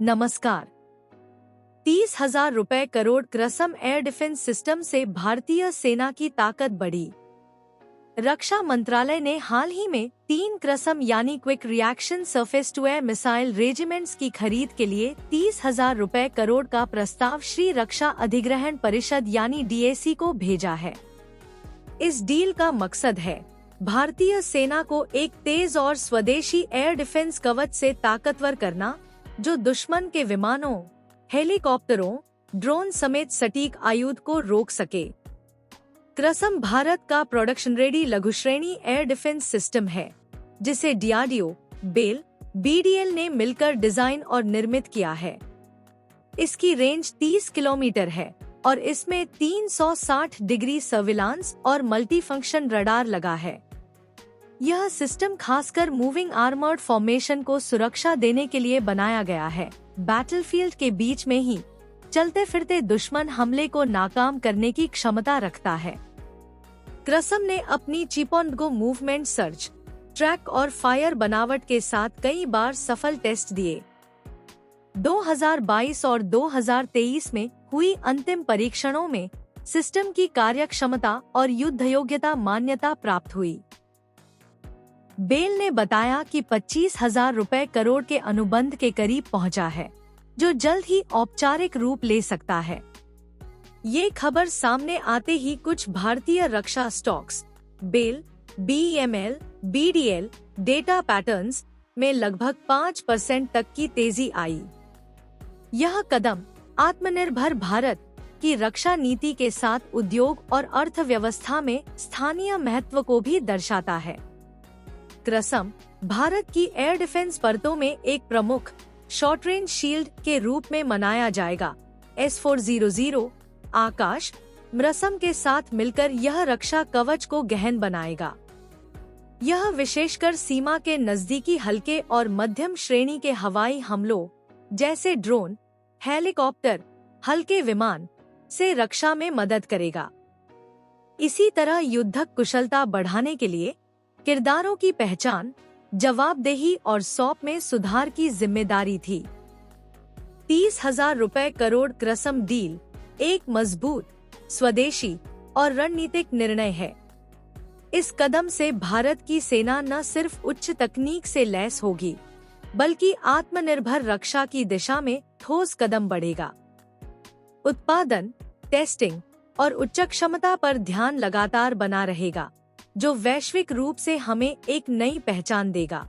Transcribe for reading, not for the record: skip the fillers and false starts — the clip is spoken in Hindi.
नमस्कार। 30,000 रुपए करोड़ क्रसम एयर डिफेंस सिस्टम से भारतीय सेना की ताकत बढ़ी। रक्षा मंत्रालय ने हाल ही में 3 क्रसम यानी quick reaction surface to air missile regiments की खरीद के लिए 30,000 रुपए करोड़ का प्रस्ताव श्री रक्षा अधिग्रहण परिषद यानी DAC को भेजा है। इस डील का मकसद है भारतीय सेना को एक तेज और स्वदेशी एयर डिफेंस कवच से ताकतवर करना, जो दुश्मन के विमानों, हेलीकॉप्टरों, ड्रोन समेत सटीक आयुध को रोक सके। क्रसम भारत का प्रोडक्शन रेडी लघुश्रेणी एयर डिफेंस सिस्टम है, जिसे DRDO, बेल, BDL ने मिलकर डिजाइन और निर्मित किया है। इसकी रेंज 30 किलोमीटर है और इसमें 360 डिग्री सर्विलांस और मल्टीफंक्शन रडार लगा है। यह सिस्टम खासकर मूविंग आर्मर्ड फॉर्मेशन को सुरक्षा देने के लिए बनाया गया है। बैटलफील्ड के बीच में ही चलते फिरते दुश्मन हमले को नाकाम करने की क्षमता रखता है। क्रसम ने अपनी chip on go movement, search, track और फायर बनावट के साथ कई बार सफल टेस्ट दिए। 2022 और 2023 में हुई अंतिम परीक्षणों में सिस्टम की कार्यक्षमता और युद्धयोग्यता मान्यता प्राप्त हुई। बेल ने बताया कि 25,000 रुपए करोड़ के अनुबंध के करीब पहुंचा है, जो जल्द ही औपचारिक रूप ले सकता है। ये खबर सामने आते ही कुछ भारतीय रक्षा stocks, BEL, BEML, BDL, Data Patterns में लगभग 5% तक की तेजी आई। यह कदम आत्मनिर्भर भारत की रक्षा नीति के साथ उद्योग और अर्थव्यवस्था में स्थानीय महत्व को भी दर्शाता है। क्रसम भारत की एयर डिफेंस परतों में एक प्रमुख शॉर्ट रेंज शील्ड के रूप में मनाया जाएगा। S-400 आकाश मृसम के साथ मिलकर यह रक्षा कवच को गहन बनाएगा। यह विशेषकर सीमा के नजदीकी हल्के और मध्यम श्रेणी के हवाई हमलों जैसे ड्रोन, हेलीकॉप्टर, हल्के विमान से रक्षा में मदद करेगा। इसी तरह युद्धक कुशलता बढ़ाने के लिए किरदारों की पहचान, जवाबदेही और सौंप में सुधार की जिम्मेदारी थी। 30,000 रुपए करोड़ क्रसम डील एक मजबूत, स्वदेशी और रणनीतिक निर्णय है। इस कदम से भारत की सेना न सिर्फ उच्च तकनीक से लैस होगी, बल्कि आत्मनिर्भर रक्षा की दिशा में ठोस कदम बढ़ेगा। उत्पादन, टेस्टिंग और उच्च क्षमता पर ध्यान लगातार बना रहेगा, जो वैश्विक रूप से हमें एक नई पहचान देगा।